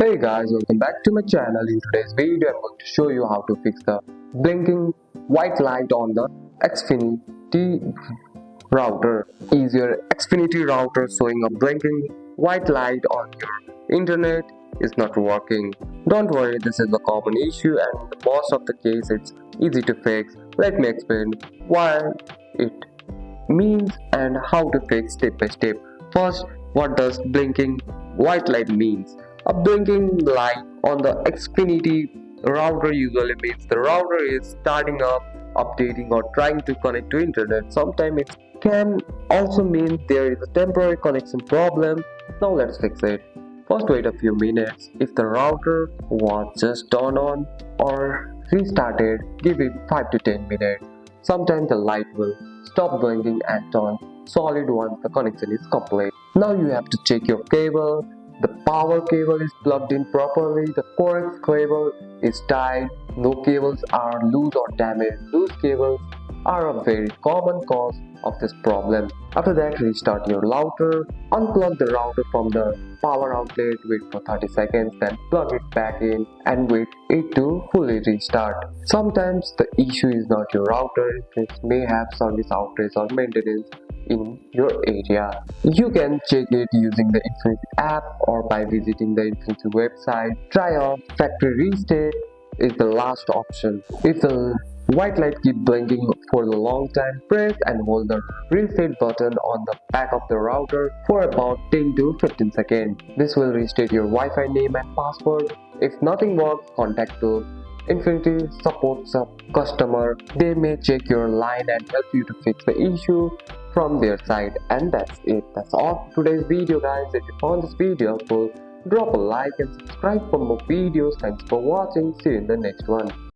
Hey guys, welcome back to my channel. In today's video, I'm going to show you how to fix the blinking white light on the Xfinity router. Is your Xfinity router showing a blinking white light on your internet is not working? Don't worry, this is a common issue and most of the case it's easy to fix. Let me explain why it means and how to fix step by step. First, what does blinking white light means? A blinking light on the Xfinity router usually means the router is starting up, updating or trying to connect to internet. Sometimes it can also mean there is a temporary connection problem. Now let's fix it. First, wait a few minutes. If the router was just turned on or restarted, give it 5 to 10 minutes. Sometimes the light will stop blinking and turn solid once the connection is complete. Now you have to check your cable. The power cable is plugged in properly. The coax cable is tied. No cables are loose or damaged. Loose cables are a very common cause of this problem. After that, restart your router. Unplug the router from the power outlet, wait for 30 seconds, then plug it back in and wait it to fully restart. Sometimes the issue is not your router, it may have service outage or maintenance in your area. You can check it using the Infinity app or by visiting the Infinity website. Try a factory reset is the last option. If the white light keeps blinking for a long time, press and hold the reset button on the back of the router for about 10 to 15 seconds. This will restate your Wi-Fi name and password. If nothing works, contact the Infinity support customer. They may check your line and help you to fix the issue from their side. And that's it. That's all for today's video, guys. If you found this video helpful, drop a like and subscribe for more videos. Thanks for watching. See you in the next one.